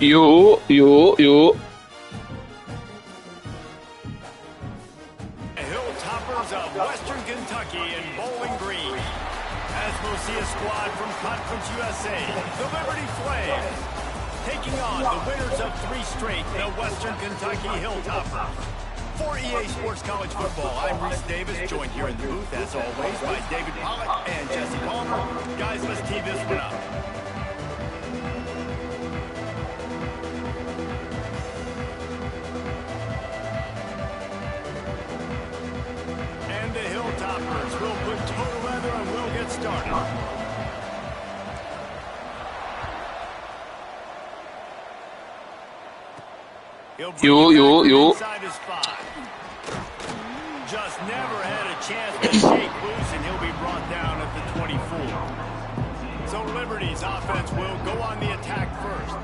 You. Hilltoppers of Western Kentucky in Bowling Green. As we'll see a squad from Conference USA, the Liberty Flames, taking on the winners of 3 straight, the Western Kentucky Hilltoppers. For EA Sports College Football, I'm Reese Davis, joined here in the booth, as always, by David Pollock and Jesse Palmer. Guys, let's tee this one up. And the Hilltoppers will put total leather and we'll get started. You. Inside his 5. Just never had a chance to shake loose, and he'll be brought down at the 24. So Liberty's offense will go on the attack first.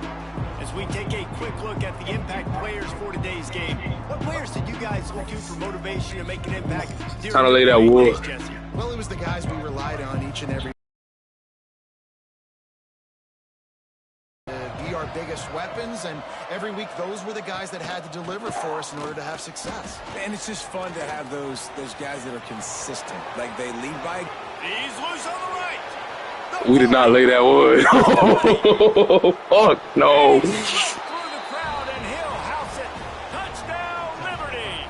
As we take a quick look at the impact players for today's game, what players did you guys look to for motivation to make an impact? Time to lay that wood. Well, it was the guys we relied on each and every. Be our biggest weapons, and every week those were the guys that had to deliver for us in order to have success. And it's just fun to have those guys that are consistent. Like they lead by. He's loose on the right. We did not lay that wood. Fuck no. Through the crowd, and he'll house it. Touchdown, Liberty.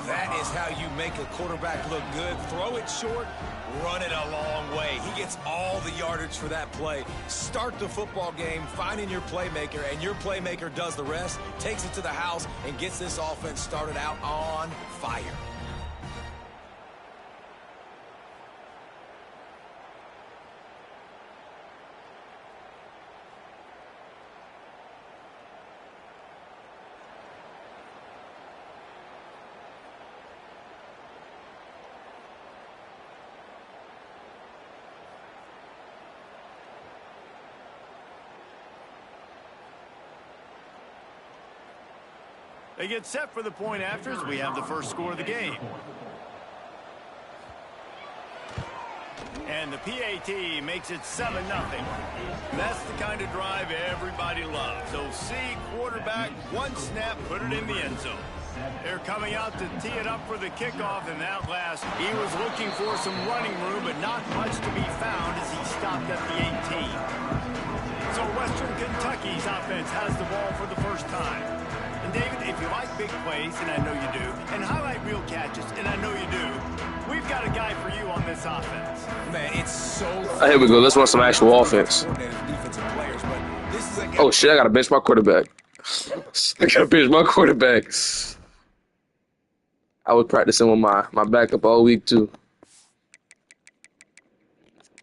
That is how you make a quarterback look good. Throw it short, run it a long way. He gets all the yardage for that play. Start the football game finding your playmaker, and your playmaker does the rest, takes it to the house, and gets this offense started out on fire. They get set for the point after as we have the first score of the game. And the PAT makes it 7-0. That's the kind of drive everybody loves. So C, quarterback, one snap, put it in the end zone. They're coming out to tee it up for the kickoff, and that last, he was looking for some running room, but not much to be found as he stopped at the 18. So Western Kentucky's offense has the ball for the first time. And David, if you like big plays, and I know you do, and highlight real catches, and I know you do, we've got a guy for you on this offense. Man, it's so. Here we go. Let's run some actual offense. Oh shit! I gotta bench my quarterback. I gotta bench my quarterback. I was practicing with my backup all week too.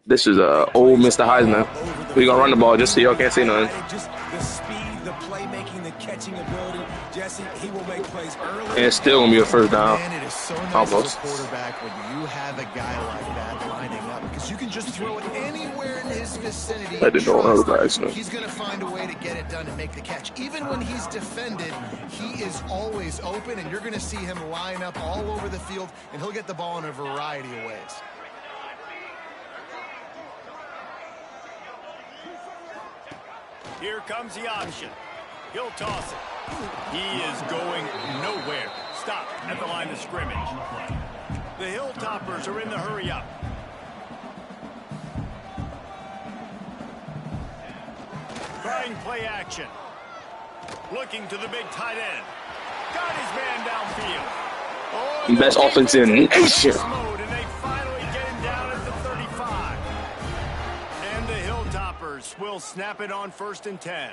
This is old Mr. Heisman. We gonna run the ball just so y'all can't see nothing. Just the speed, the playmaking, the catching ability. Jesse, he will make plays early. And it's still gonna be a first down. Man, it is so nice Almost. as a quarterback when you have a guy like that lining up, because you can just throw it anywhere in his vicinity. I didn't know how to accident. He's going to find a way to get it done and make the catch. Even when he's defended, he is always open, and you're going to see him line up all over the field, and he'll get the ball in a variety of ways. Here comes the option. He'll toss it. He is going nowhere. Stop at the line of scrimmage. The Hilltoppers are in the hurry up. Trying play action. Looking to the big tight end. Got his man downfield. Oh, Best offense in the nation. And they finally get him down at the 35. And the Hilltoppers will snap it on 1st and 10.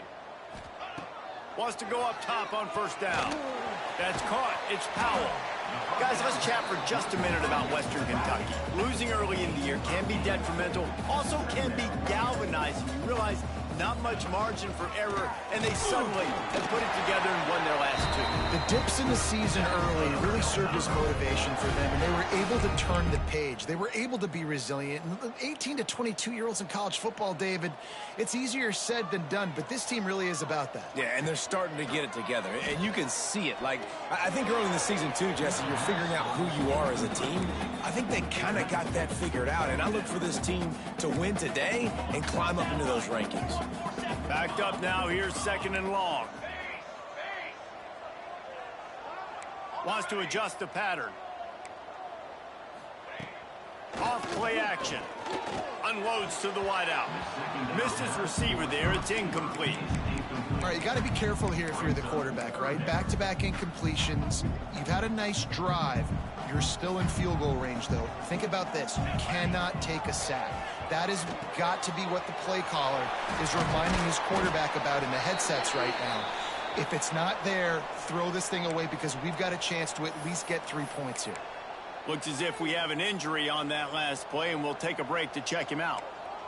Wants to go up top on 1st down. That's caught. It's Powell. Guys, let's chat for just a minute about Western Kentucky. Losing early in the year can be detrimental, also can be galvanizing. You realize not much margin for error, and they suddenly have put it together and won their last 2. The dips in the season early really served as motivation for them, and they were able to turn the page. They were able to be resilient. And 18 to 22-year-olds in college football, David, it's easier said than done, but this team really is about that. Yeah, and they're starting to get it together, and you can see it. Like, I think early in the season, too, Jesse, you're figuring out who you are as a team, I think they kind of got that figured out. And I look for this team to win today and climb up into those rankings. Backed up now. Here's 2nd and long. Wants to adjust the pattern. Off play action. Unloads to the wideout. Missed his receiver there. It's incomplete. All right, you got to be careful here if you're the quarterback, right? Back-to-back incompletions. You've had a nice drive. You're still in field goal range, though. Think about this. You cannot take a sack. That has got to be what the play caller is reminding his quarterback about in the headsets right now. If it's not there, throw this thing away because we've got a chance to at least get 3 points here. Looks as if we have an injury on that last play, and we'll take a break to check him out.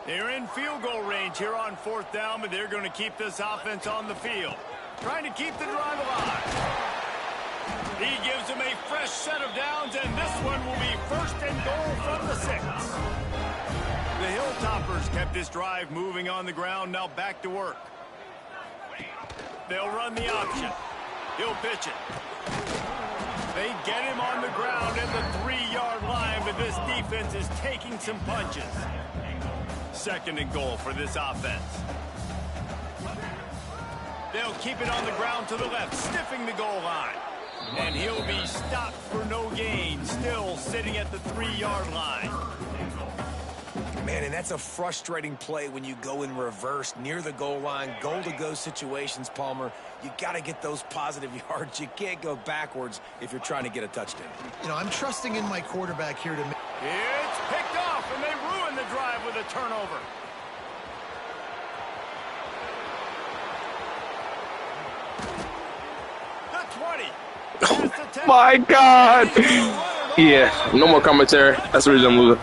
They're in field goal range here on 4th down, but they're going to keep this offense on the field. Trying to keep the drive alive. He gives them a fresh set of downs, and this one will be 1st and goal from the 6. The Hilltoppers kept this drive moving on the ground, now back to work. They'll run the option. He'll pitch it. They get him on the ground at the 3-yard line, but this defense is taking some punches. 2nd and goal for this offense. They'll keep it on the ground to the left, sniffing the goal line. And he'll be stopped for no gain, still sitting at the 3-yard line. Man, and that's a frustrating play when you go in reverse near the goal line, goal-to-go situations, Palmer. You got to get those positive yards. You can't go backwards if you're trying to get a touchdown. You know, I'm trusting in my quarterback here to make. It's picked off, and they ruin the drive with a turnover. The 20. Past the 10. My God. Yeah, no more commentary. That's the reason I'm losing.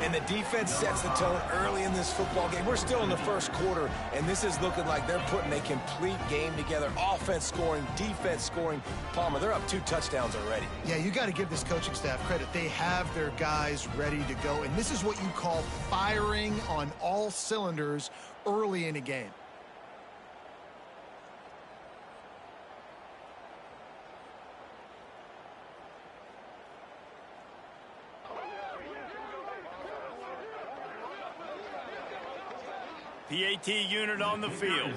And the defense sets the tone early in this football game. We're still in the 1st quarter, and this is looking like they're putting a complete game together. Offense scoring, defense scoring. Palmer, they're up 2 touchdowns already. Yeah, you got to give this coaching staff credit. They have their guys ready to go, and this is what you call firing on all cylinders early in a game. PAT unit on the field.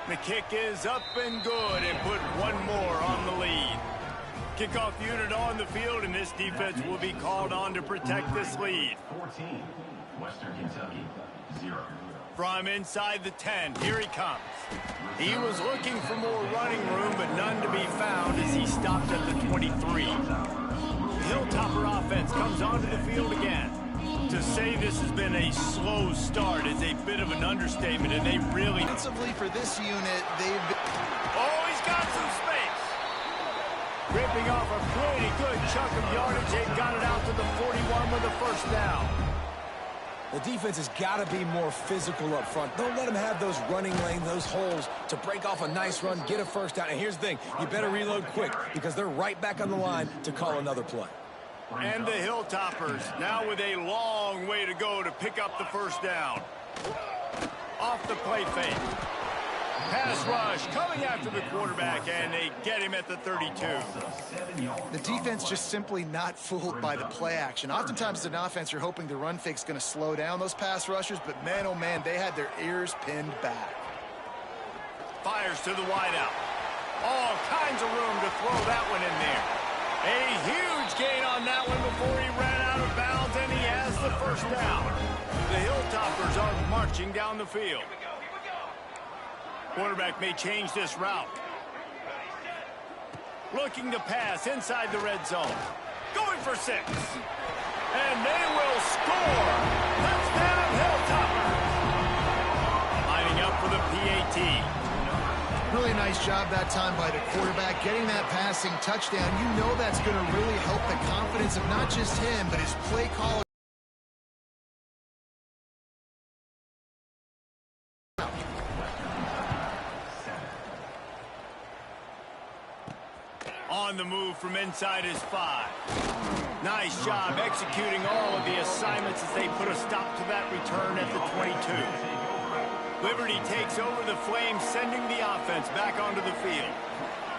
The kick is up and good, and put one more on the lead. Kickoff unit on the field, and this defense will be called on to protect this lead. 14, Western Kentucky, 0. From inside the 10, here he comes. He was looking for more running room, but none to be found as he stopped at the 23. The Hilltopper offense comes onto the field again. To say this has been a slow start is a bit of an understatement, and they really... Defensively for this unit, they've been... Oh, he's got some space. Ripping off a pretty good chunk of yardage. They got it out to the 41 with a 1st down. The defense has got to be more physical up front. Don't let them have those running lanes, those holes to break off a nice run, get a 1st down. And here's the thing, you better reload quick because they're right back on the line to call another play. And the Hilltoppers now with a long way to go to pick up the 1st down. Off the play fake. Pass rush coming after the quarterback, and they get him at the 32. The defense just simply not fooled by the play action. Oftentimes as an offense, you're hoping the run fake's going to slow down those pass rushers, but man, oh man, they had their ears pinned back. Fires to the wideout. All kinds of room to throw that one in there. A huge gain on that one before he ran out of bounds, and he has the 1st down. The Hilltoppers are marching down the field. Quarterback may change this route. Looking to pass inside the red zone. Going for 6. And they will score. Touchdown, Hilltoppers. Lining up for the PAT. Really nice job that time by the quarterback, getting that passing touchdown. You know that's going to really help the confidence of not just him, but his play caller. On the move from inside his 5. Nice job executing all of the assignments as they put a stop to that return at the 22. Liberty takes over the Flames, sending the offense back onto the field.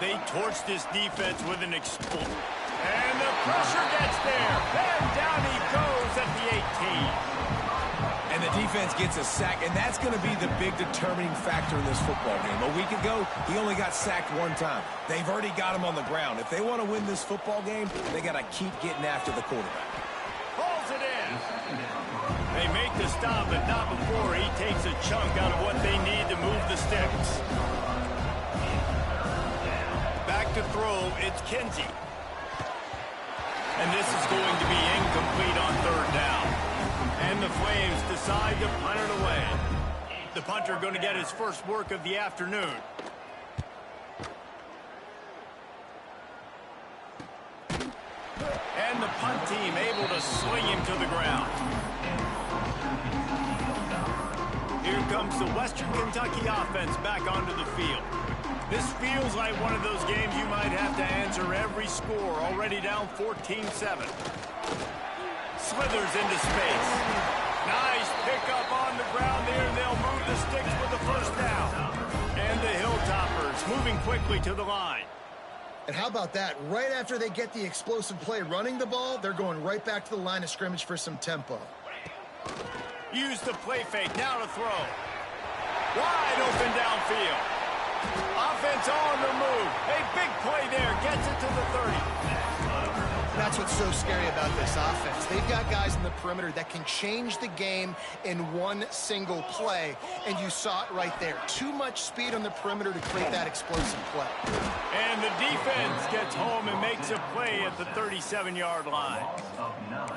They torch this defense with an explosion. And the pressure gets there. And down he goes at the 18. And the defense gets a sack, and that's going to be the big determining factor in this football game. A week ago, he only got sacked one time. They've already got him on the ground. If they want to win this football game, they got to keep getting after the quarterback. Pulls it in. They make the stop, but not before he takes a chunk out of what they need to move the sticks. Back to throw, it's Kinsey. And this is going to be incomplete on third down. And the Flames decide to punt it away. The punter going to get his first work of the afternoon. And the punt team able to swing him to the ground. Here comes the Western Kentucky offense back onto the field. This feels like one of those games you might have to answer every score, already down 14-7. Slithers into space. Nice pickup on the ground there, and they'll move the sticks with the first down. And the Hilltoppers moving quickly to the line. And how about that? Right after they get the explosive play running the ball, they're going right back to the line of scrimmage for some tempo. Use the play fake, now to throw. Wide open downfield. Offense on the move. A big play there, gets it to the 30. That's what's so scary about this offense. They've got guys in the perimeter that can change the game in one single play, and you saw it right there. Too much speed on the perimeter to create that explosive play. And the defense gets home and makes a play at the 37-yard line.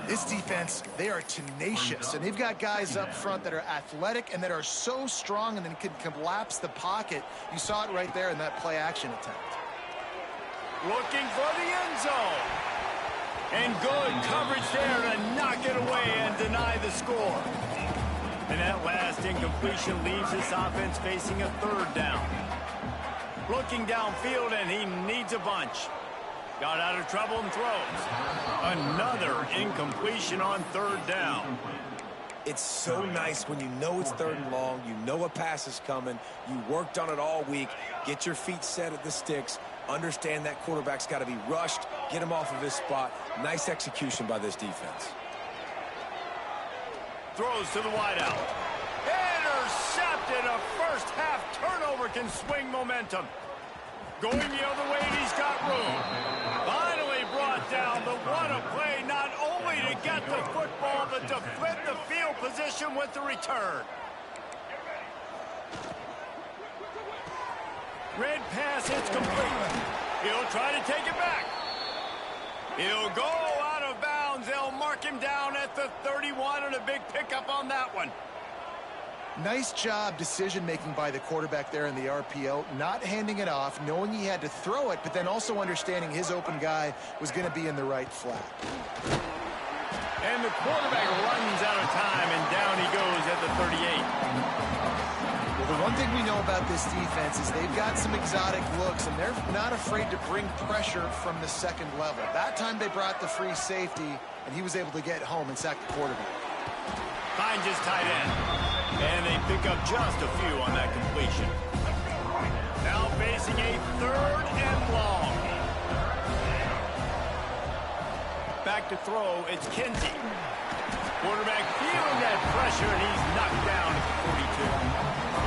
This defense, they are tenacious, and they've got guys up front that are athletic and that are so strong and then can collapse the pocket. You saw it right there in that play-action attempt. Looking for the end zone. And good coverage there to knock it away and deny the score. And that last incompletion leaves this offense facing a third down. Looking downfield, and he needs a bunch. Got out of trouble and throws. Another incompletion on third down. It's so nice when you know it's third and long, you know a pass is coming, you worked on it all week, get your feet set at the sticks, understand that quarterback's got to be rushed, get him off of his spot. Nice execution by this defense. Throws to the wideout. Intercepted. A first half turnover can swing momentum. Going the other way, and he's got room. Finally brought down, but what a play, not only to get the football, but to flip the field position with the return. Red pass hits complete. He'll try to take it back. He'll go out of bounds. They'll mark him down at the 31, and a big pickup on that one. Nice job decision-making by the quarterback there in the RPO, not handing it off, knowing he had to throw it, but then also understanding his open guy was going to be in the right flat. And the quarterback runs out of time, and down he goes at the 38. Well, the one thing we know about this defense is they've got some exotic looks, and they're not afraid to bring pressure from the second level. That time they brought the free safety, and he was able to get home and sack the quarterback. Finds his tight end. And they pick up just a few on that completion. Now facing a third and long. Back to throw, it's Kinsey. Quarterback feeling that pressure, and he's knocked down at the 42.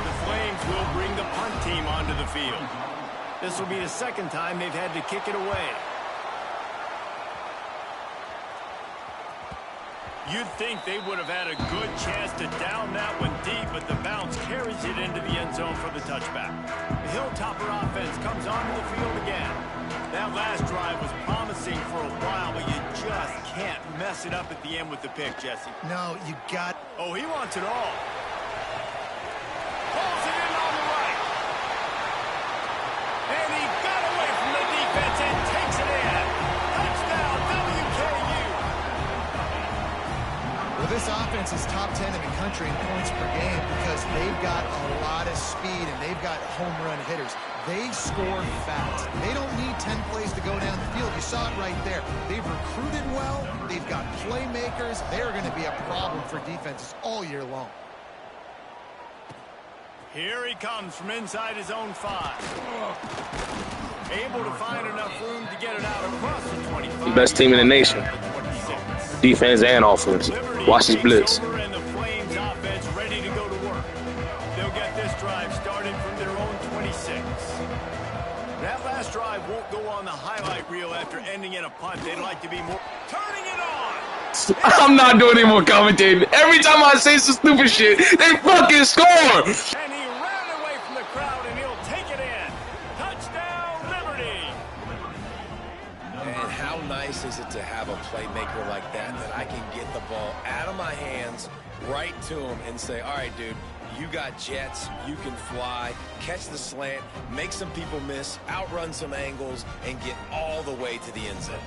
The Flames will bring the punt team onto the field. This will be the second time they've had to kick it away. You'd think they would have had a good chance to down that one deep, but the bounce carries it into the end zone for the touchback. The Hilltopper offense comes onto the field again. That last drive was promising for a while, but you just can't mess it up at the end with the pick, Jesse. No, you got... Oh, he wants it all. Pulls it in on the right. And he got away from the defense and takes it in. Touchdown, WKU. Well, this offense is top 10 in the country in points per game because they've got a lot of speed and they've got home run hitters. They score fast. They don't need 10 plays to go down the field. You saw it right there. They've recruited well. They've got playmakers. They're going to be a problem for defenses all year long. Here he comes from inside his own 5. Able to find enough room to get it out across the 25. Best team in the nation. Defense and offense. Watch this blitz. And the Flames offense ready to go to work. They'll get this drive started from their own 26. That last drive won't go on the highlight reel after ending in a punt. They'd like to be more turning it on. I'm not doing any more commentating. Every time I say some stupid shit, they fucking score. And he ran away from the crowd, and he'll take it in. Touchdown, Liberty. And how nice is it to have a playmaker like that I can get the ball out of my hands right to him and say, all right, dude, you got jets, you can fly, catch the slant, make some people miss, outrun some angles, and get all the way to the end zone.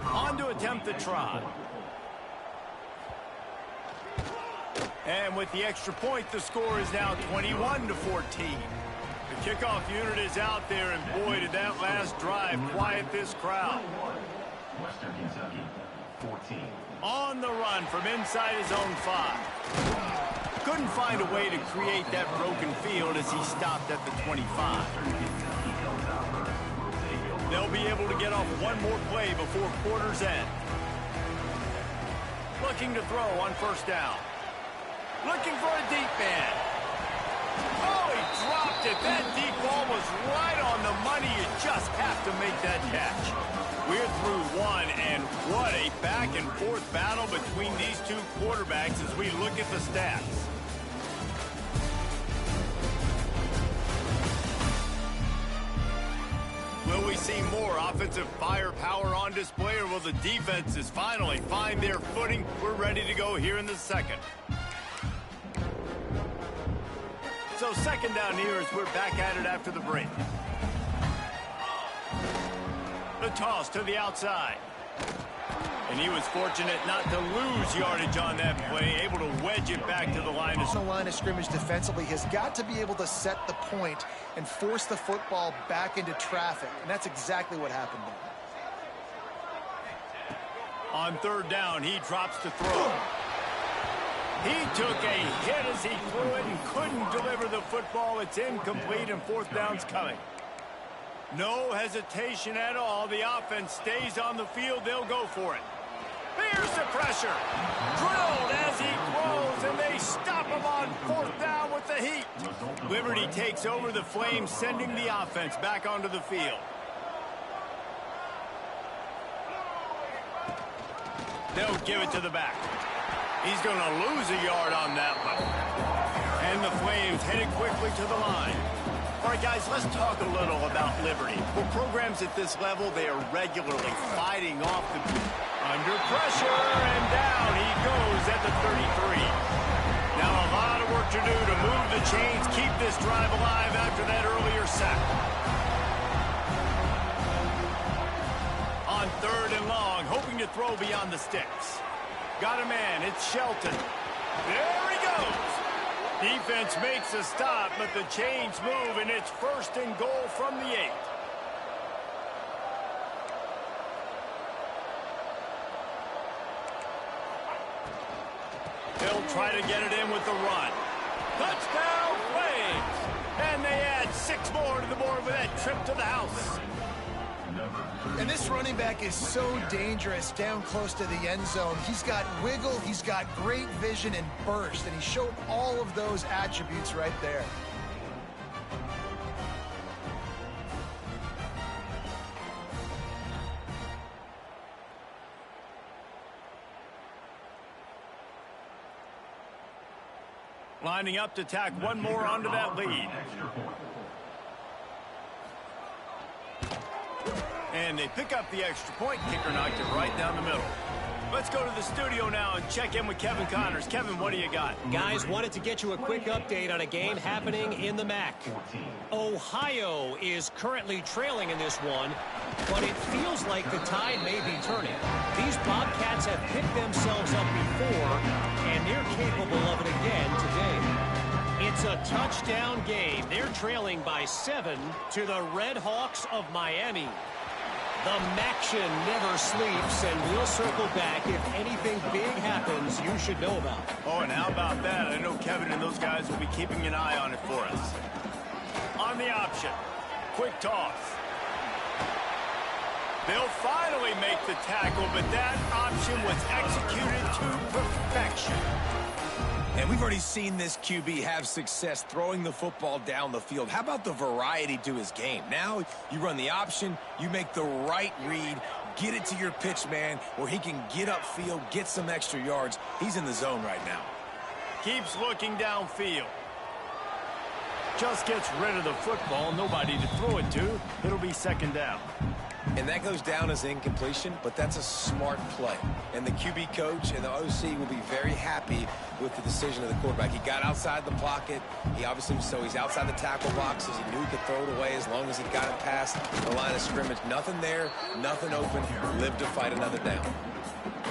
On to attempt the try. And with the extra point, the score is now 21-14. The kickoff unit is out there, and boy, did that last drive quiet this crowd. Western Kentucky, 14. On the run from inside his own 5. Couldn't find a way to create that broken field as he stopped at the 25. They'll be able to get off one more play before quarter's end. Looking to throw on first down. Looking for a deep man. Oh, he dropped it. That deep ball was right on the money. You just have to make that catch. We're through one, and what a back-and-forth battle between these two quarterbacks as we look at the stats. Will we see more offensive firepower on display, or will the defenses finally find their footing? We're ready to go here in the second. So second down here as we're back at it after the break. The toss to the outside. And he was fortunate not to lose yardage on that play, able to wedge it back to the line of scrimmage defensively has got to be able to set the point and force the football back into traffic. And that's exactly what happened there. On third down, he drops to throw. He took a hit as he threw it and couldn't deliver the football. It's incomplete, and fourth down's coming. No hesitation at all. The offense stays on the field. They'll go for it. Here's the pressure. Drilled as he throws, and they stop him on fourth down with the heat. Liberty takes over the Flames, sending the offense back onto the field. They'll give it to the back. He's going to lose a yard on that one. And the Flames headed quickly to the line. All right, guys, let's talk a little about Liberty. For programs at this level, they are regularly fighting off the under pressure, and down he goes at the 33. Now a lot of work to do to move the chains, keep this drive alive after that earlier sack. On third and long, hoping to throw beyond the sticks. Got a man, it's Shelton. There he goes. Defense makes a stop, but the chains move, and it's first and goal from the 8. They'll try to get it in with the run. Touchdown, Flames! And they add 6 more to the board with that trip to the house. And this running back is so dangerous down close to the end zone. He's got wiggle, he's got great vision and burst, and he showed all of those attributes right there. Lining up to tack one more onto that lead. And they pick up the extra point. Kicker knocked it right down the middle. Let's go to the studio now and check in with Kevin Connors. Kevin, what do you got? Guys, wanted to get you a quick update on a game happening in the MAC. Ohio is currently trailing in this one, but it feels like the tide may be turning. These Bobcats have picked themselves up before, and they're capable of it again today. It's a touchdown game. They're trailing by 7 to the Red Hawks of Miami. The Maction never sleeps, and we'll circle back if anything big happens you should know about. Oh, and how about that? I know Kevin and those guys will be keeping an eye on it for us. On the option. Quick toss. They'll finally make the tackle, but that option was executed to perfection. And we've already seen this QB have success throwing the football down the field. How about the variety to his game? Now you run the option, you make the right read, get it to your pitch man where he can get upfield, get some extra yards. He's in the zone right now. Keeps looking downfield. Just gets rid of the football, nobody to throw it to. It'll be second down. And that goes down as incompletion, but that's a smart play. And the QB coach and the OC will be very happy with the decision of the quarterback. He got outside the pocket. He's outside the tackle boxes. He knew he could throw it away as long as he got it past the line of scrimmage. Nothing there, nothing open. Lived to fight another down.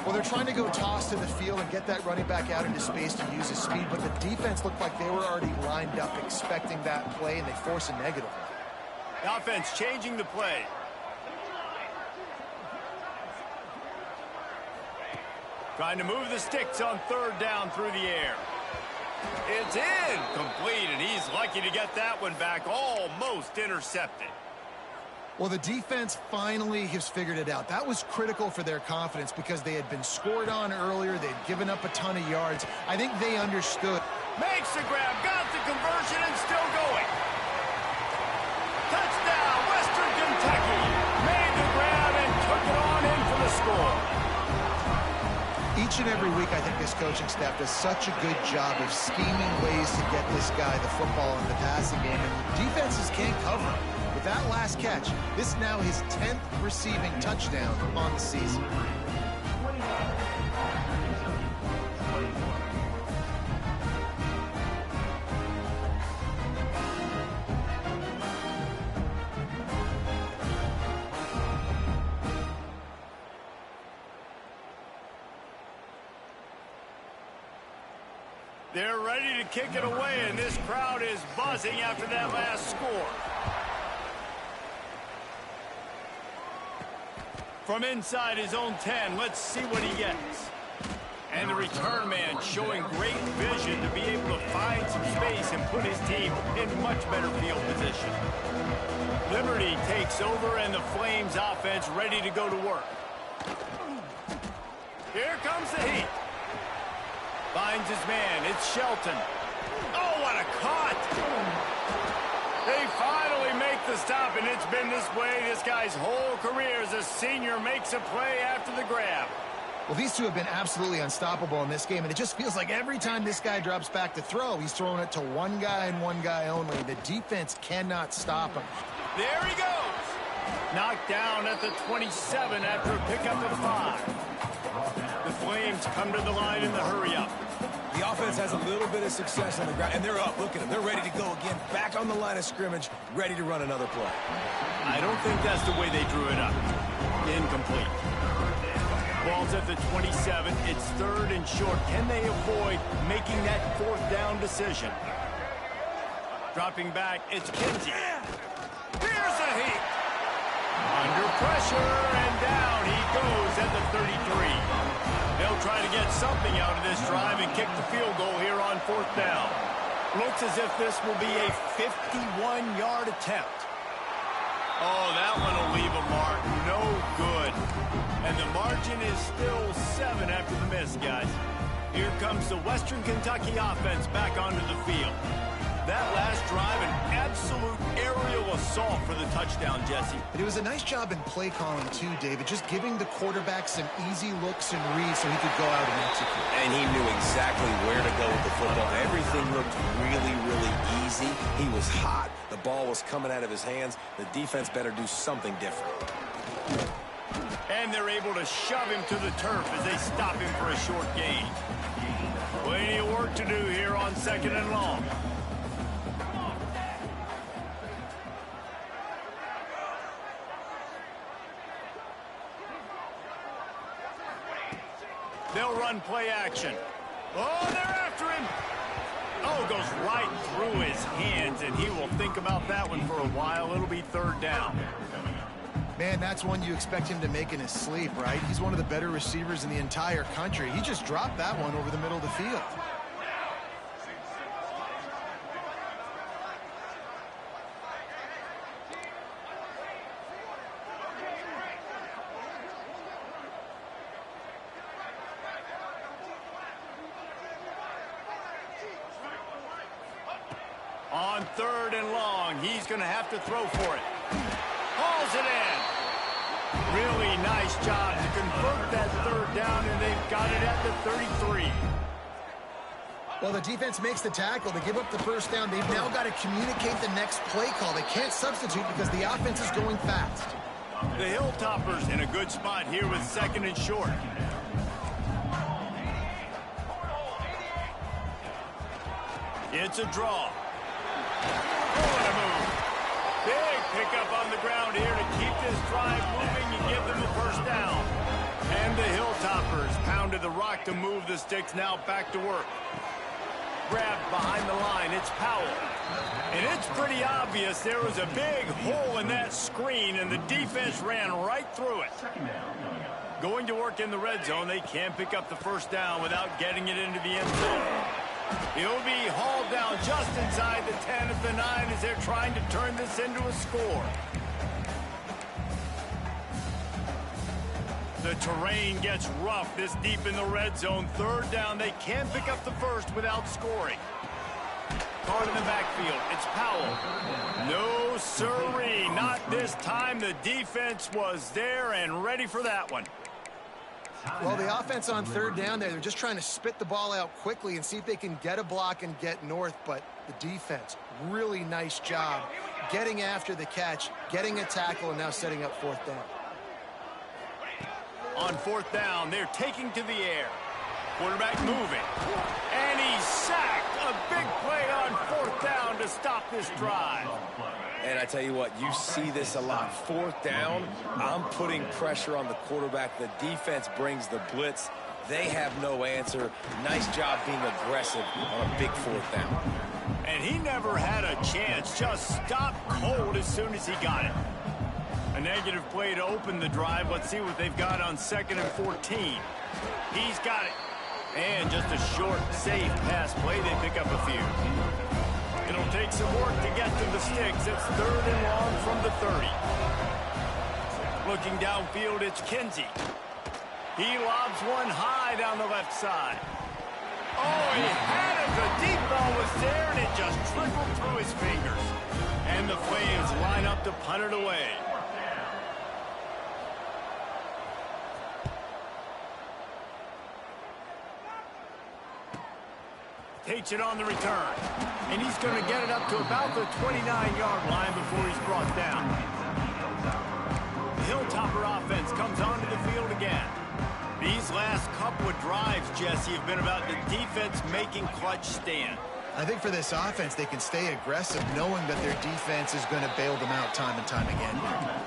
Well, they're trying to go toss to the field and get that running back out into space to use his speed, but the defense looked like they were already lined up expecting that play, and they force a negative. The offense changing the play. Trying to move the sticks on third down through the air. It's incomplete, and he's lucky to get that one back, almost intercepted. Well, the defense finally has figured it out. That was critical for their confidence because they had been scored on earlier. They'd given up a ton of yards. I think they understood. Makes the grab, got the conversion, and still going. Touchdown, Western Kentucky. Made the grab and took it on in for the score. Each and every week, I think this coaching staff does such a good job of scheming ways to get this guy the football in the passing game, and defenses can't cover him. With that last catch, this is now his 10th receiving touchdown on the season. They're ready to kick it away, and this crowd is buzzing after that last score. From inside his own 10, let's see what he gets. And the return man showing great vision to be able to find some space and put his team in much better field position. Liberty takes over, and the Flames offense ready to go to work. Here comes the heat. Finds his man. It's Shelton. Oh, what a cut! They finally make the stop, and it's been this way this guy's whole career as a senior makes a play after the grab. Well, these two have been absolutely unstoppable in this game, and it just feels like every time this guy drops back to throw, he's throwing it to one guy and one guy only. The defense cannot stop him. There he goes. Knocked down at the 27 after a pickup of 5. The Flames come to the line in the hurry-up. The offense has a little bit of success on the ground, and they're up. Look at them. They're ready to go again. Back on the line of scrimmage, ready to run another play. I don't think that's the way they drew it up. Incomplete. Ball's at the 27. It's third and short. Can they avoid making that fourth down decision? Dropping back, it's Kinsey. Here's a heat. Under pressure, and down he goes at the 33. They'll try to get something out of this drive and kick the field goal here on fourth down. Looks as if this will be a 51-yard attempt. Oh, that one will leave a mark. No good. And the margin is still 7 after the miss, guys. Here comes the Western Kentucky offense back onto the field. That last drive, an absolute aerial assault for the touchdown, Jesse. But it was a nice job in play calling, too, David, just giving the quarterback some easy looks and reads so he could go out and execute. And he knew exactly where to go with the football. Everything looked really, really easy. He was hot. The ball was coming out of his hands. The defense better do something different. And they're able to shove him to the turf as they stop him for a short gain. Plenty of work to do here on second and long. They'll run play action. Oh, they're after him. Oh, goes right through his hands, and he will think about that one for a while. It'll be third down. Man, that's one you expect him to make in his sleep, right? He's one of the better receivers in the entire country. He just dropped that one over the middle of the field. On 3rd and long, he's going to have to throw for it. Hauls it in. Really nice job to convert that 3rd down, and they've got it at the 33. Well, the defense makes the tackle. They give up the 1st down. They've now got to communicate the next play call. They can't substitute because the offense is going fast. The Hilltoppers in a good spot here with 2nd and short. It's a draw. What a move. Big pickup on the ground here to keep this drive moving and give them the 1st down. And the Hilltoppers pounded the rock to move the sticks, now back to work. Grabbed behind the line, it's Powell. And it's pretty obvious there was a big hole in that screen, and the defense ran right through it. Going to work in the red zone, they can't pick up the 1st down without getting it into the end zone. He'll be hauled down just inside the 10 at the 9 as they're trying to turn this into a score. The terrain gets rough this deep in the red zone. 3rd down, they can't pick up the 1st without scoring. Caught in the backfield, it's Powell. No sirree, not this time. The defense was there and ready for that one. Well, the offense on 3rd down there, they're just trying to spit the ball out quickly and see if they can get a block and get north. But the defense, really nice job getting after the catch, getting a tackle, and now setting up 4th down. On 4th down, they're taking to the air. Quarterback moving. And he's sacked. A big play on 4th down to stop this drive. And I tell you what, you see this a lot. 4th down, I'm putting pressure on the quarterback. The defense brings the blitz. They have no answer. Nice job being aggressive on a big 4th down. And he never had a chance. Just stopped cold as soon as he got it. A negative play to open the drive. Let's see what they've got on 2nd and 14. He's got it. And just a short, safe pass play. They pick up a few. It'll take some work to get to the sticks. It's 3rd and long from the 30. Looking downfield, it's Kinsey. He lobs one high down the left side. Oh, he had it. The deep ball was there, and it just trickled through his fingers. And the Flames line up to punt it away. Takes it on the return. And he's going to get it up to about the 29-yard line before he's brought down. The Hilltopper offense comes onto the field again. These last couple of drives, Jesse, have been about the defense making clutch stand. I think for this offense, they can stay aggressive knowing that their defense is going to bail them out time and time again.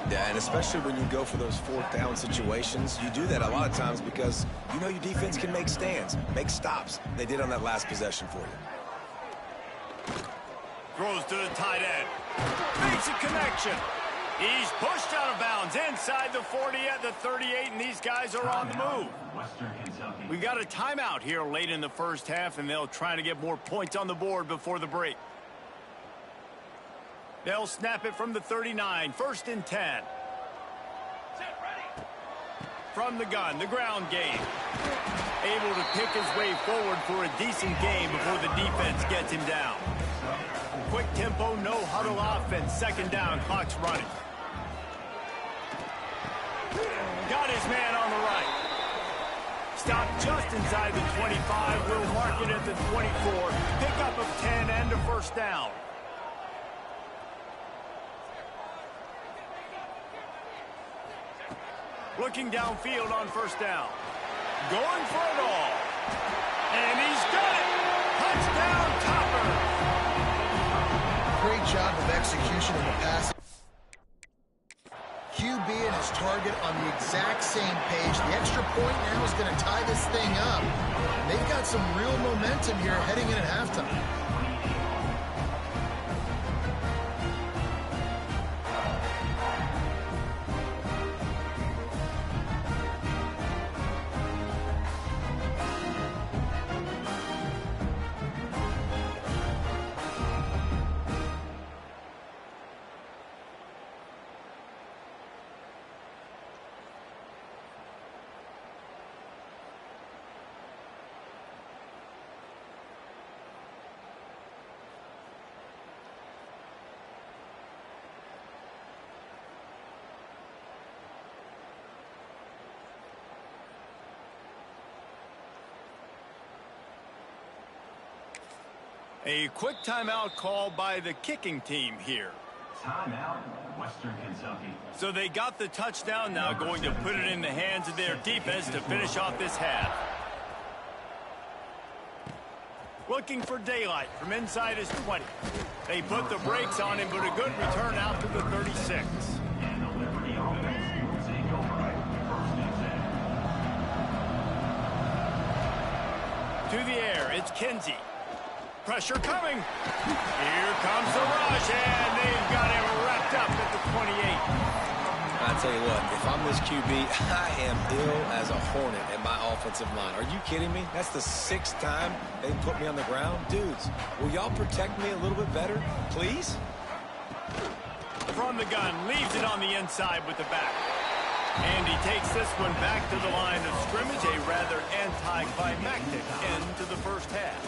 Yeah, and especially when you go for those 4th down situations, you do that a lot of times because you know your defense can make stands, make stops. They did on that last possession for you. Throws to the tight end. Makes a connection. He's pushed out of bounds inside the 40 at the 38, and these guys are on the move. We got a timeout here late in the 1st half, and they'll try to get more points on the board before the break. They'll snap it from the 39, 1st and 10. From the gun, the ground game. Able to pick his way forward for a decent game before the defense gets him down. Quick tempo, no huddle offense. 2nd down, clock's running. Got his man on the right. Stopped just inside the 25. We'll mark it at the 24. Pickup of 10 and a 1st down. Looking downfield on 1st down. Going for it all. And he's got it. Touchdown, Topper. Great job of execution in the pass. QB and his target on the exact same page. The extra point now is going to tie this thing up. And they've got some real momentum here heading in at halftime. A quick timeout called by the kicking team here. Timeout, Western Kentucky. So they got the touchdown, now going to put it in the hands of their defense to finish off this half. Looking for daylight from inside his 20. They put the brakes on him, but a good return out to the 36. And the Liberty offense will take over. First and 10. To the air, it's Kinsey. Pressure coming. Here comes the rush, and they've got him wrapped up at the 28. I tell you what, if I'm this QB, I am ill as a hornet in my offensive line. Are you kidding me? That's the 6th time they put me on the ground. Dudes, will y'all protect me a little bit better, please? From the gun, leaves it on the inside with the back. And he takes this one back to the line of scrimmage, a rather anticlimactic end to the first half.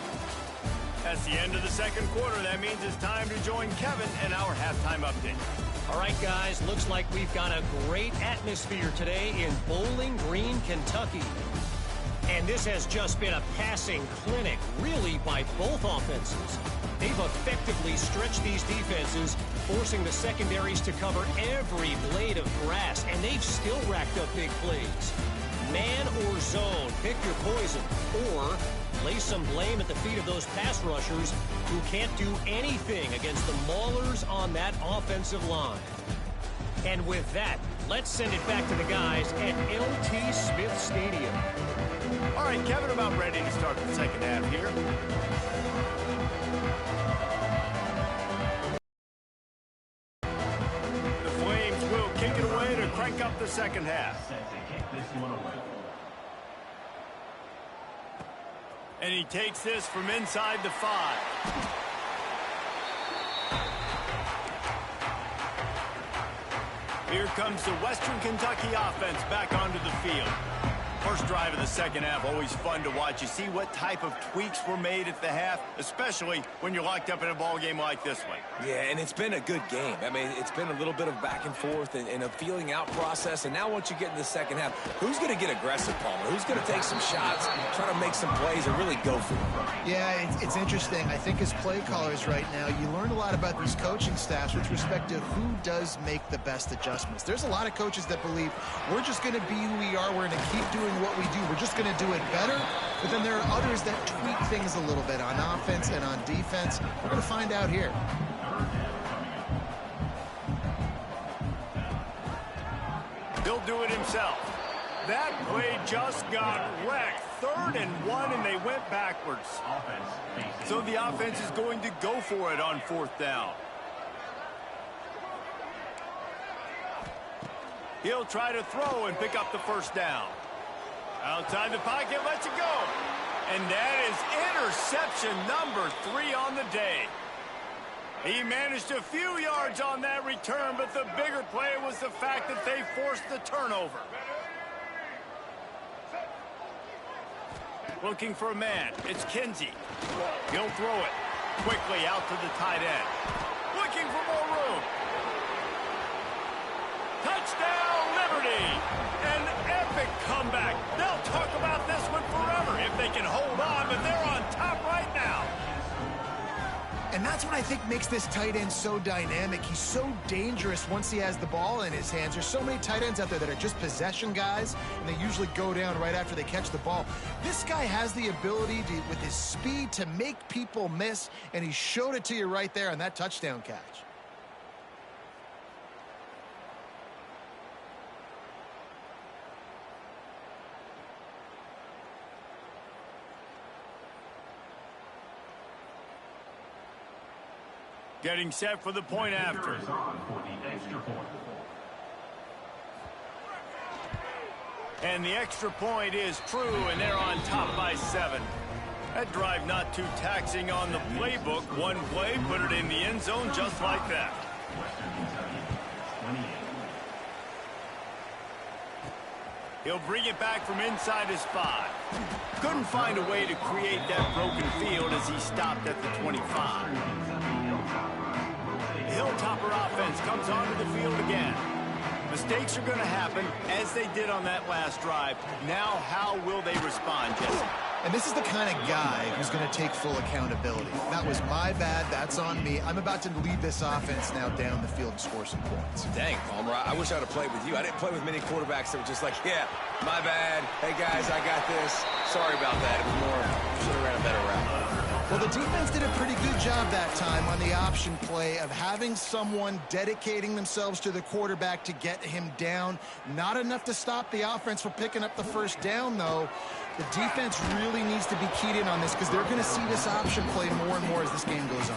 That's the end of the second quarter. That means it's time to join Kevin and our halftime update. All right, guys, looks like we've got a great atmosphere today in Bowling Green, Kentucky. And this has just been a passing clinic, really, by both offenses. They've effectively stretched these defenses, forcing the secondaries to cover every blade of grass, and they've still racked up big plays. Man or zone, pick your poison, or lay some blame at the feet of those pass rushers who can't do anything against the maulers on that offensive line. And with that, let's send it back to the guys at LT Smith Stadium. All right, Kevin, about ready to start the second half here. The Flames will kick it away to crank up the second half. Set to kick this one away. And he takes this from inside the 5. Here comes the Western Kentucky offense back onto the field. First drive of the second half, always fun to watch. You see what type of tweaks were made at the half, especially when you're locked up in a ball game like this one. Yeah, and it's been a good game. I mean, it's been a little bit of back and forth and a feeling out process. And now once you get in the second half, who's going to get aggressive, Palmer? Who's going to take some shots, try to make some plays, and really go for it? Yeah, it's interesting. I think as play callers right now, you learn a lot about these coaching staffs with respect to who does make the best adjustments. There's a lot of coaches that believe we're just going to be who we are. We're going to keep doing what we do. We're just going to do it better. But then there are others that tweak things a little bit on offense and on defense. We're going to find out here. He'll do it himself. That play just got wrecked. 3rd and 1, and they went backwards. So the offense is going to go for it on 4th down. He'll try to throw and pick up the first down. Outside the pocket, lets it go. And that is interception number 3 on the day. He managed a few yards on that return, but the bigger play was the fact that they forced the turnover. Looking for a man. It's Kinsey. He'll throw it quickly out to the tight end. Looking for more room. Touchdown, Liberty! An epic comeback. They'll talk about this one forever if they can hold on, but they're on top right now. And that's what I think makes this tight end so dynamic. He's so dangerous once he has the ball in his hands. There's so many tight ends out there that are just possession guys, and they usually go down right after they catch the ball. This guy has the ability to, with his speed, to make people miss, and he showed it to you right there on that touchdown catch. Getting set for the point after. And the extra point is true, and they're on top by 7. That drive not too taxing on the playbook. One play, put it in the end zone just like that. He'll bring it back from inside his 5. Couldn't find a way to create that broken field as he stopped at the 25. The Hilltopper offense comes onto the field again. Mistakes are going to happen, as they did on that last drive. Now, how will they respond, Jesse? And this is the kind of guy who's going to take full accountability. That was my bad. That's on me. I'm about to lead this offense now down the field and score some points. Dang, Palmer, I wish I would have played with you. I didn't play with many quarterbacks that were just like, yeah, my bad. Hey, guys, I got this. Sorry about that. It was more, should have ran a better route. Well, the defense did a pretty good job that time on the option play of having someone dedicating themselves to the quarterback to get him down. Not enough to stop the offense from picking up the first down, though. The defense really needs to be keyed in on this because they're going to see this option play more and more as this game goes on.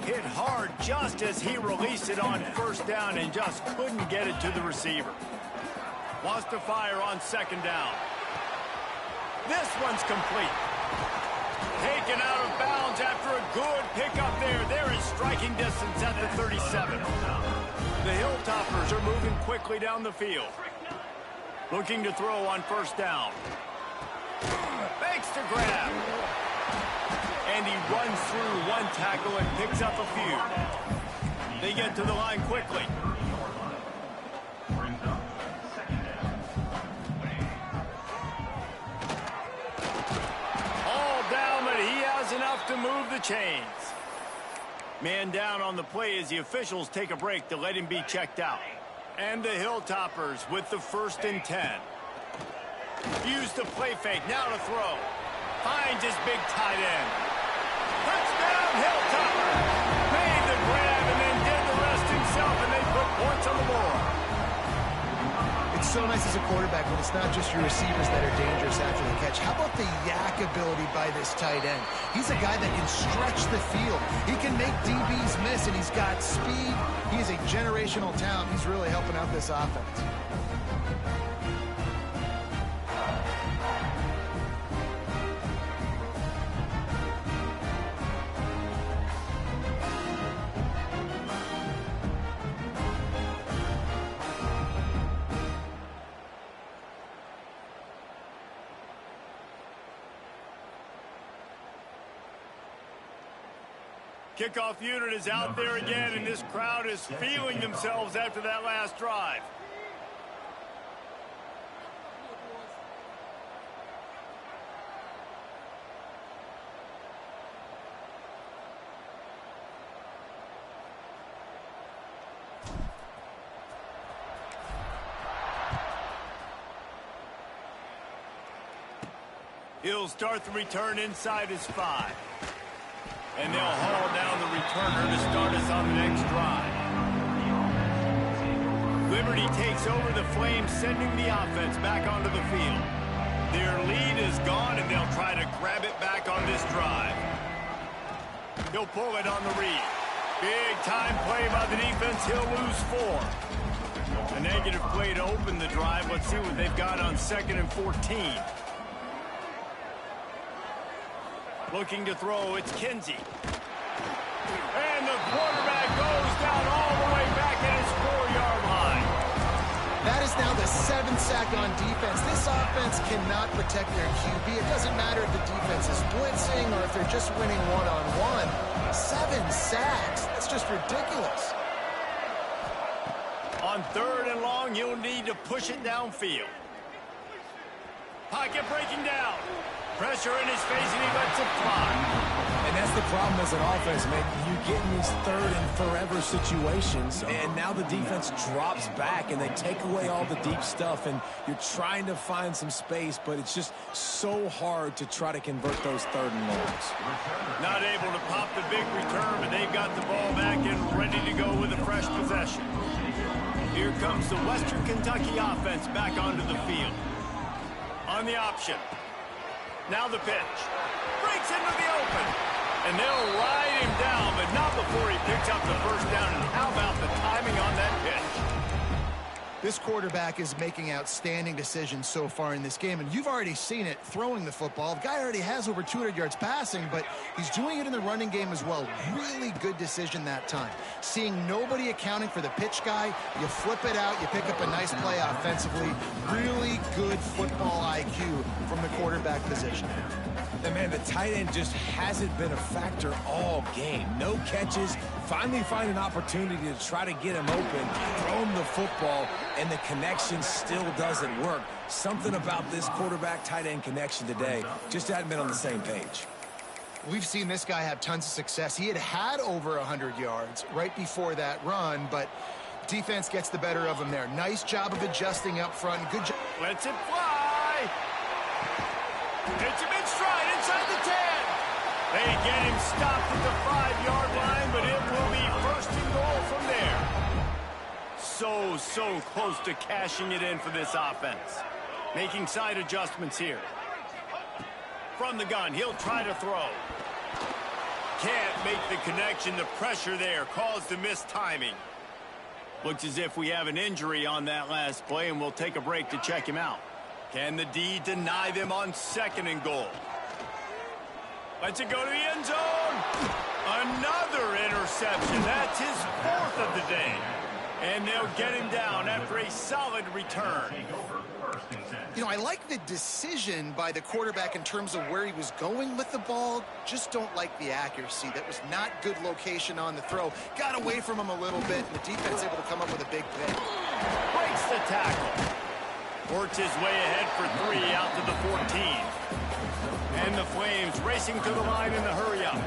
Hit hard just as he released it on first down and just couldn't get it to the receiver. Wants to fire on second down. This one's complete. Taken out of bounds after a good pickup there. They're in striking distance at the 37. The Hilltoppers are moving quickly down the field. Looking to throw on first down. Fakes to grab. And he runs through one tackle and picks up a few. They get to the line quickly. Enough to move the chains. Man down on the play as the officials take a break to let him be checked out. And the Hilltoppers with the 1st and 10. Use the play fake, now to throw. Finds his big tight end. Touchdown, Hilltopper! Made the grab and then did the rest himself, and they put points on the board. It's so nice as a quarterback when it's not just your receivers that are dangerous after the catch. How about the yak ability by this tight end? He's a guy that can stretch the field. He can make DBs miss, and he's got speed. He is a generational talent. He's really helping out this offense. Kickoff unit is out there again, and this crowd is feeling themselves after that last drive. He'll start the return inside his 5. And they'll haul down the returner to start us on the next drive. Liberty takes over the Flames, sending the offense back onto the field. Their lead is gone, and they'll try to grab it back on this drive. He'll pull it on the read. Big time play by the defense. He'll lose 4. A negative play to open the drive. Let's see what they've got on 2nd and 14. Looking to throw, it's Kinsey. And the quarterback goes down all the way back at his 4-yard line. That is now the 7th sack on defense. This offense cannot protect their QB. It doesn't matter if the defense is blitzing or if they're just winning one-on-one. 7 sacks. That's just ridiculous. On 3rd and long, you'll need to push it downfield. Pocket breaking down. Pressure in his face, and he lets it fly. And that's the problem as an offense, man. You get in these 3rd and forever situations, and now the defense drops back, and they take away all the deep stuff, and you're trying to find some space, but it's just so hard to try to convert those 3rd and longs. Not able to pop the big return, but they've got the ball back and ready to go with a fresh possession. Here comes the Western Kentucky offense back onto the field. On the option. Now the pitch. Breaks into the open. And they'll ride him down, but not before he picks up the first down. And how about the timing on that pitch? This quarterback is making outstanding decisions so far in this game, and you've already seen it throwing the football. The guy already has over 200 yards passing, but he's doing it in the running game as well. Really good decision that time. Seeing nobody accounting for the pitch guy, you flip it out, you pick up a nice play offensively. Really good football IQ from the quarterback position. And man, the tight end just hasn't been a factor all game. No catches. Finally find an opportunity to try to get him open, throw him the football. and the connection still doesn't work. Something about this quarterback-tight end connection today just hadn't been on the same page. We've seen this guy have tons of success. He had over 100 yards right before that run, but defense gets the better of him there. Nice job of adjusting up front. Good job. Lets it fly. Hits him in stride inside the 10. They get him stopped at the 5-yard line, but it will be first and goal from there. So close to cashing it in for this offense. Making side adjustments here. From the gun, he'll try to throw. Can't make the connection. The pressure there caused the missed timing. Looks as if we have an injury on that last play, and we'll take a break to check him out. Can the D deny them on 2nd and goal? Lets it go to the end zone. Another interception. That's his 4th of the day. And they'll get him down after a solid return. You know, I like the decision by the quarterback in terms of where he was going with the ball. Just don't like the accuracy. That was not good location on the throw. Got away from him a little bit, and the defense able to come up with a big pick. Breaks the tackle. Works his way ahead for 3 out to the 14. And the Flames racing to the line in the hurry-up.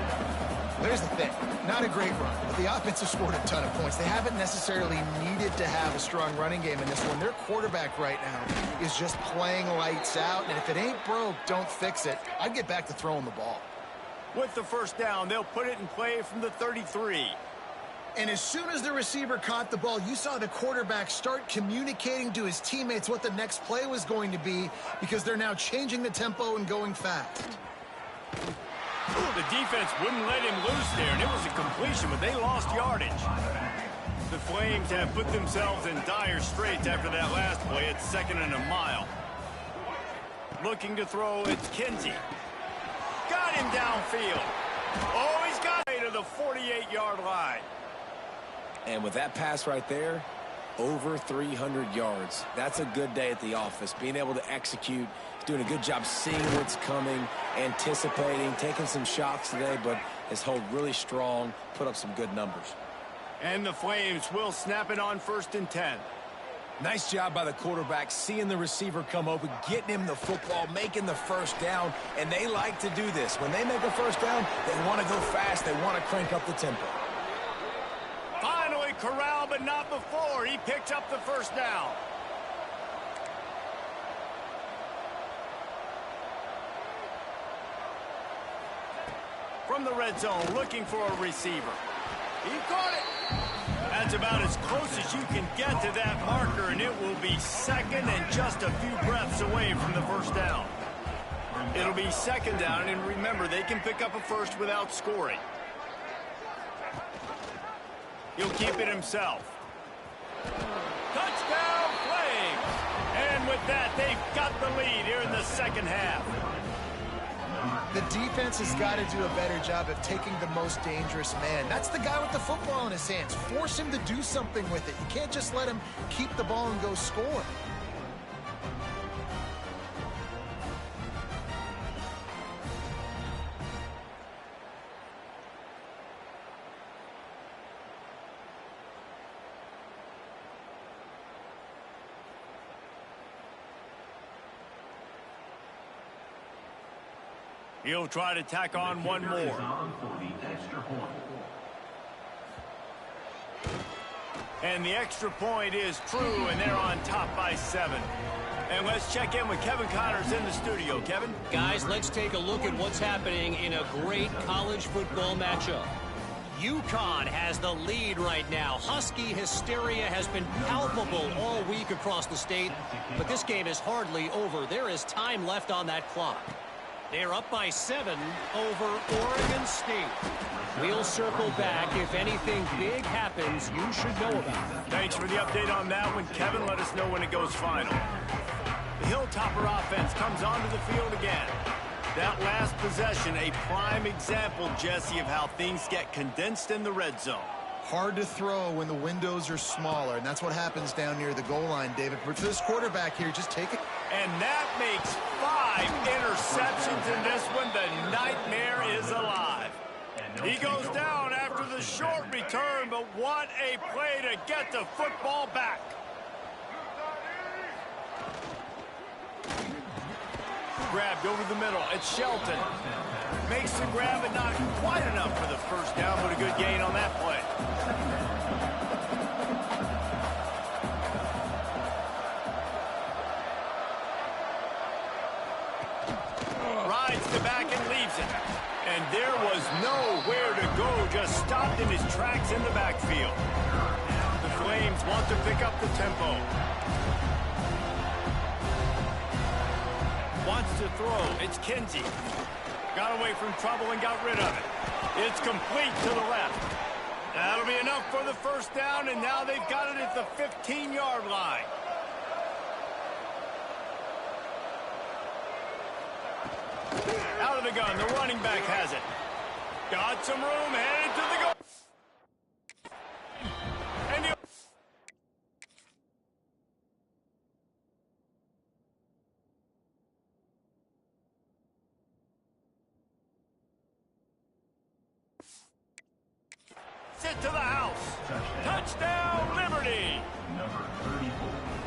There's the thing. Not a great run, but the offense has scored a ton of points. They haven't necessarily needed to have a strong running game in this one. Their quarterback right now is just playing lights out, and if it ain't broke, don't fix it. I'd get back to throwing the ball. With the first down, they'll put it in play from the 33. And as soon as the receiver caught the ball, you saw the quarterback start communicating to his teammates what the next play was going to be, because they're now changing the tempo and going fast. The defense wouldn't let him loose there, and it was a completion, but they lost yardage. The Flames have put themselves in dire straits after that last play. It's 2nd and a mile. Looking to throw, it's Kinsey. Got him downfield. Oh, he's got it to the 48-yard line. And with that pass right there, over 300 yards. That's a good day at the office. Being able to execute, doing a good job seeing what's coming, anticipating, taking some shots today, but has held really strong, put up some good numbers. And the Flames will snap it on 1st and 10. Nice job by the quarterback, seeing the receiver come open, getting him the football, making the first down, and they like to do this. When they make a first down, they want to go fast, they want to crank up the tempo. Finally corralled, but not before. He picks up the first down. From the red zone, looking for a receiver. He caught it. That's about as close as you can get to that marker, and it will be 2nd and just a few breaths away from the first down. It'll be 2nd down, and remember, they can pick up a first without scoring. He'll keep it himself. Touchdown, Flames! And with that, they've got the lead here in the 2nd half. The defense has got to do a better job of taking the most dangerous man. That's the guy with the football in his hands. Force him to do something with it. You can't just let him keep the ball and go score. He'll try to tack on one more. And the extra point is true, and they're on top by 7. And let's check in with Kevin Connors in the studio. Kevin? Guys, let's take a look at what's happening in a great college football matchup. UConn has the lead right now. Husky hysteria has been palpable all week across the state, but this game is hardly over. There is time left on that clock. They're up by 7 over Oregon State. We'll circle back. If anything big happens, you should know about it. Thanks for the update on that one, Kevin. Let us know when it goes final. The Hilltopper offense comes onto the field again. That last possession, a prime example, Jesse, of how things get condensed in the red zone. Hard to throw when the windows are smaller, and that's what happens down near the goal line, David. But for this quarterback here, just take it. And that makes 5 interceptions in this one. The nightmare is alive. He goes down after the short return, but what a play to get the football back. grabbed over the middle. It's Shelton. Makes the grab, but not quite enough for the first down, but a good gain on that play. Rides the back and leaves it. And there was nowhere to go, just stopped in his tracks in the backfield. The Flames want to pick up the tempo. Wants to throw. It's Kinsey. Got away from trouble and got rid of it. It's complete to the left. That'll be enough for the first down, and now they've got it at the 15-yard line. Out of the gun, the running back has it. Got some room, headed to the goal. And you sit to the house. Touchdown, Liberty.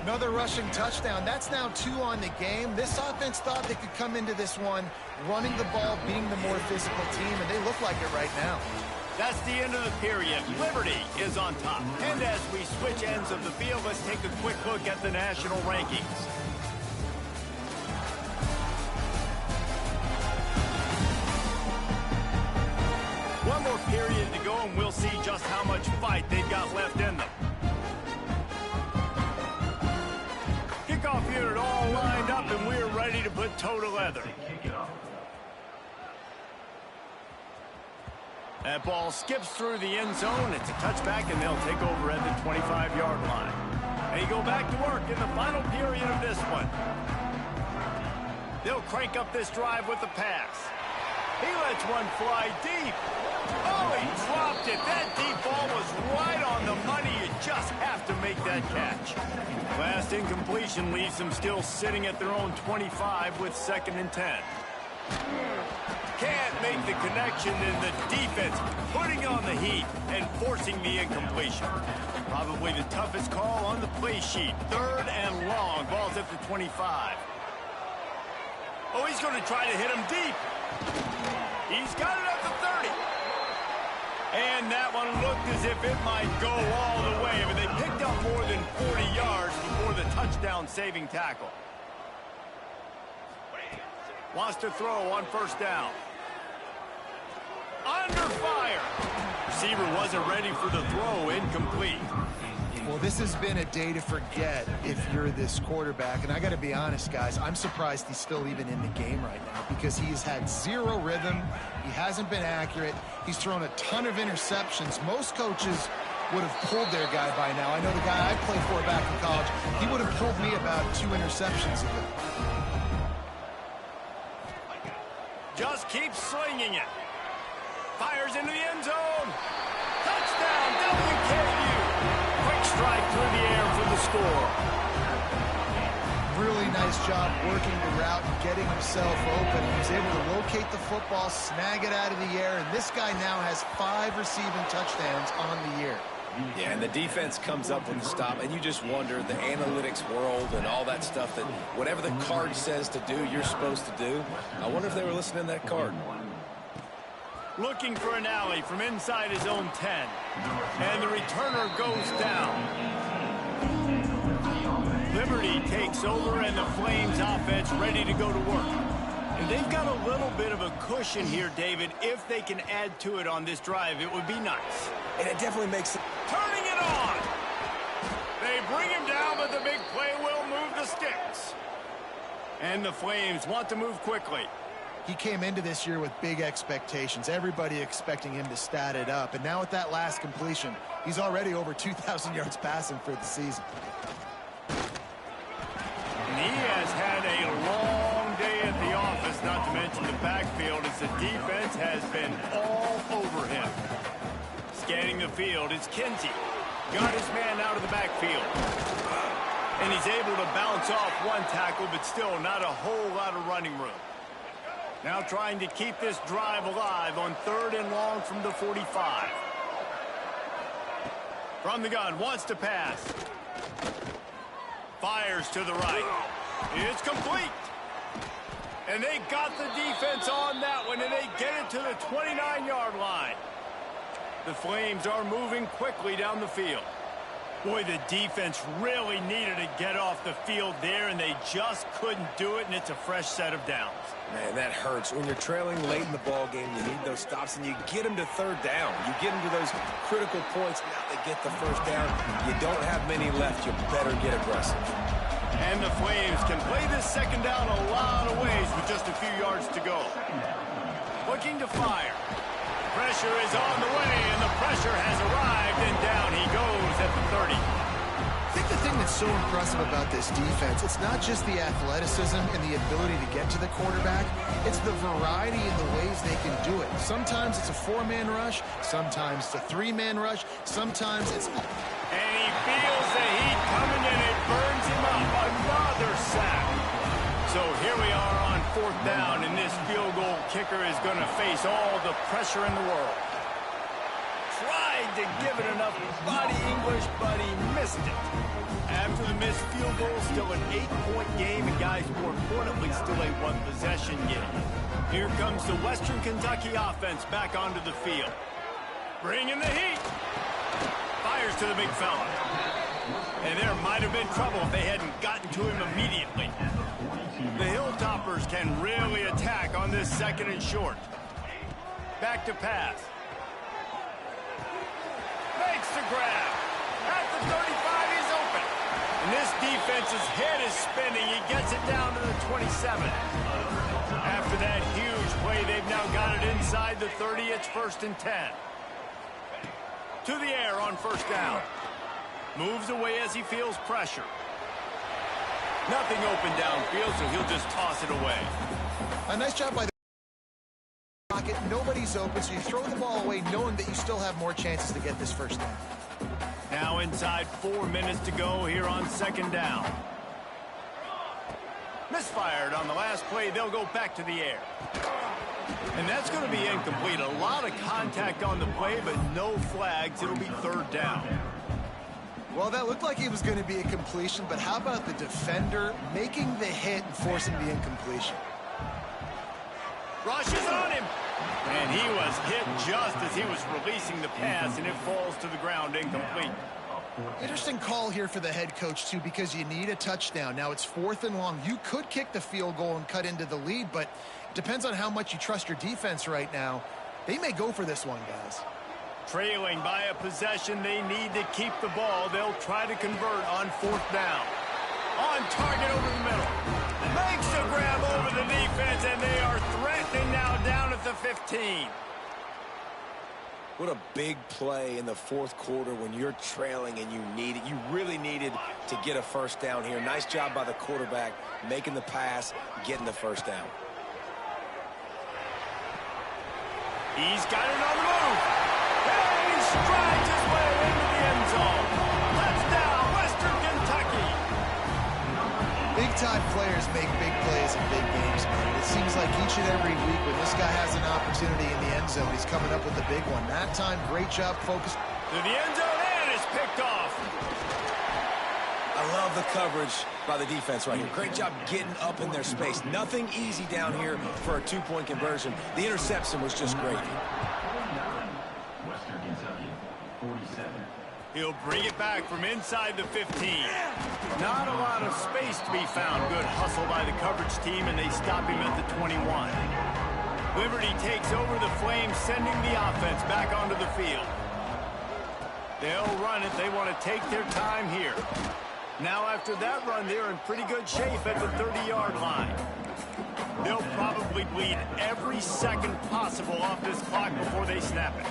Another rushing touchdown. That's now 2 on the game. This offense thought they could come into this one running the ball, being the more physical team, and they look like it right now. That's the end of the period. Liberty is on top. And as we switch ends of the field, let's take a quick look at the national rankings. One more period to go, and we'll see just how much fight they've got left in them. Kickoff unit all lined up, and we're ready to put toe to leather. That ball skips through the end zone. It's a touchback, and they'll take over at the 25-yard line. They go back to work in the final period of this one. They'll crank up this drive with the pass. He lets one fly deep. Oh, he dropped it. That deep ball was right on the money. You just have to make that catch. Last incompletion leaves them still sitting at their own 25 with 2nd and 10. Can't make the connection, in the defense putting on the heat and forcing the incompletion. Probably the toughest call on the play sheet. 3rd and long. Ball's at the 25. Oh, he's going to try to hit him deep. He's got it at the 30. And that one looked as if it might go all the way. But they picked up more than 40 yards before the touchdown-saving tackle. Wants to throw on 1st down. Under fire. Receiver wasn't ready for the throw. Incomplete. Well, this has been a day to forget if you're this quarterback. And I got to be honest, guys, I'm surprised he's still even in the game right now because he's had 0 rhythm. He hasn't been accurate. He's thrown a ton of interceptions. Most coaches would have pulled their guy by now. I know the guy I played for back in college, he would have pulled me about 2 interceptions ago. Just keeps slinging it. Fires into the end zone. Touchdown, WKU. Quick strike through the air for the score. Really nice job working the route and getting himself open. He was able to locate the football, snag it out of the air, and this guy now has 5 receiving touchdowns on the year. Yeah, and the defense comes up with the stop, and you just wonder, the analytics world and all that stuff, that whatever the card says to do, you're supposed to do. I wonder if they were listening to that card. Looking for an alley from inside his own 10. And the returner goes down. Liberty takes over, and the Flames offense ready to go to work. And they've got a little bit of a cushion here, David. If they can add to it on this drive, it would be nice. And it definitely makes it. Turning it on. They bring him down, but the big play will move the sticks. And the Flames want to move quickly. He came into this year with big expectations. Everybody expecting him to stat it up. And now with that last completion, he's already over 2,000 yards passing for the season. And he has had a long day at the office, not to mention the backfield, as the defense has been all over him. Scanning the field, it's Kinsey. Got his man out of the backfield. And he's able to bounce off one tackle, but still not a whole lot of running room. Now trying to keep this drive alive on 3rd and long from the 45. From the gun, wants to pass. Fires to the right. It's complete. And they got the defense on that one, and they get it to the 29-yard line. The Flames are moving quickly down the field. Boy, the defense really needed to get off the field there, and they just couldn't do it, and it's a fresh set of downs. Man, that hurts. When you're trailing late in the ball game, you need those stops, and you get them to third down. You get them to those critical points. Now they get the first down. You don't have many left. You better get aggressive. And the Flames can play this second down a lot of ways with just a few yards to go. Looking to fire. Pressure is on the way, and the pressure has arrived, and down he goes at the 30. I think the thing that's so impressive about this defense, it's not just the athleticism and the ability to get to the quarterback, it's the variety in the ways they can do it. Sometimes it's a 4-man rush, sometimes it's a 3-man rush, sometimes it's... And he feels the heat coming, and it burns him up. Another sack. So here we are on 4th down, and this field goal kicker is going to face all the pressure in the world. Tried to give it enough body English, but he missed it. After the missed field goal, still an 8-point game, and guys, more importantly, still a 1-possession game. Here comes the Western Kentucky offense back onto the field. Bringing the heat. Fires to the big fella. And there might have been trouble if they hadn't gotten to him immediately. The Hilltoppers can really attack on this 2nd and short. Back to pass. Makes the grab. At the 35, he's open. And this defense's head is spinning. He gets it down to the 27. After that huge play, they've now got it inside the 30. It's 1st and 10. To the air on 1st down. Moves away as he feels pressure. Nothing open downfield, so he'll just toss it away. A nice job by the pocket. Nobody's open, so you throw the ball away knowing that you still have more chances to get this 1st down. Now inside 4 minutes to go here on 2nd down. Misfired on the last play. They'll go back to the air. And that's going to be incomplete. A lot of contact on the play, but no flags. It'll be 3rd down. Well, that looked like it was going to be a completion, but how about the defender making the hit and forcing the incompletion? Rushes on him. And he was hit just as he was releasing the pass, and it falls to the ground incomplete. Interesting call here for the head coach, too, because you need a touchdown. Now it's 4th and long. You could kick the field goal and cut into the lead, but it depends on how much you trust your defense right now. They may go for this one, guys. Trailing by a possession, they need to keep the ball. They'll try to convert on 4th down. On target over the middle. Makes the grab over the defense, and they are threatening now down at the 15. What a big play in the 4th quarter when you're trailing and you need it. You really needed to get a 1st down here. Nice job by the quarterback making the pass, getting the 1st down. He's got it on the move. And he strides his way into the end zone. Touchdown, Western Kentucky. Big-time players make big plays in big games, man. It seems like each and every week when this guy has an opportunity in the end zone, he's coming up with a big one. That time, great job focused. To the end zone, and it's picked off. I love the coverage by the defense right here. Great job getting up in their space. Nothing easy down here for a 2-point conversion. The interception was just great. Western Kentucky, 47. He'll bring it back from inside the 15. Not a lot of space to be found. Good hustle by the coverage team, and they stop him at the 21. Liberty takes over the Flames, sending the offense back onto the field. They'll run it. They want to take their time here. Now, after that run, they're in pretty good shape at the 30-yard line. They'll probably bleed every second possible off this clock before they snap it.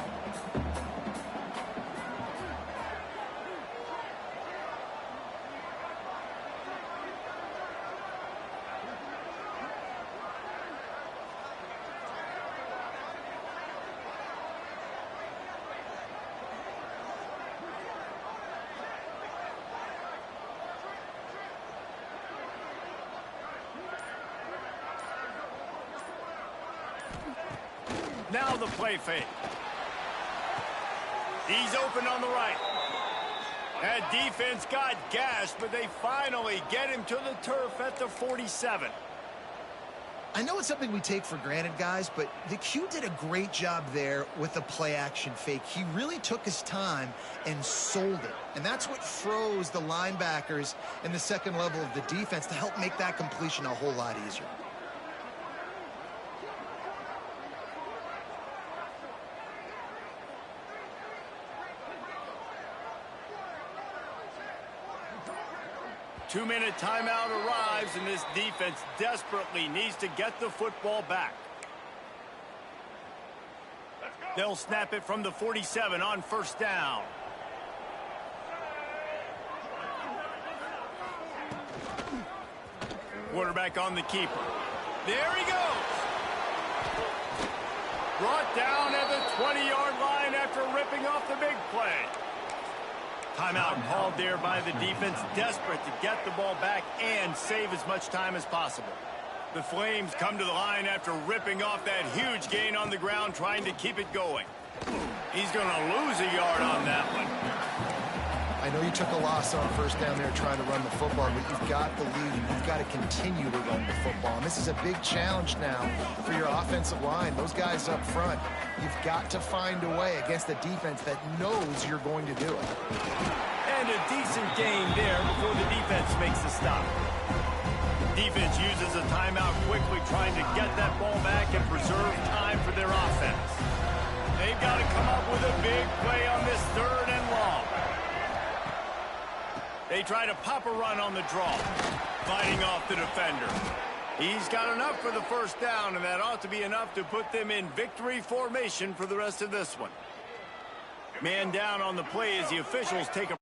Now the play fake. He's open on the right. That defense got gashed, but they finally get him to the turf at the 47. I know it's something we take for granted, guys, but the Q did a great job there with the play-action fake. He really took his time and sold it. And that's what froze the linebackers in the second level of the defense to help make that completion a whole lot easier. Two-minute timeout arrives, and this defense desperately needs to get the football back. They'll snap it from the 47 on first down. Quarterback on the keeper. There he goes. Brought down at the 20-yard line after ripping off the big play. Timeout called there by the defense, desperate to get the ball back and save as much time as possible. The Flames come to the line after ripping off that huge gain on the ground, trying to keep it going. He's going to lose a yard on that one. I know you took a loss on first down there trying to run the football, but you've got the lead. You've got to continue to run the football. And this is a big challenge now for your offensive line. Those guys up front, you've got to find a way against a defense that knows you're going to do it. And a decent gain there before the defense makes the stop. Defense uses a timeout quickly, trying to get that ball back and preserve time for their offense. They've got to come up with a big play on this third and long. They try to pop a run on the draw, fighting off the defender. He's got enough for the first down, and that ought to be enough to put them in victory formation for the rest of this one. Man down on the play as the officials take a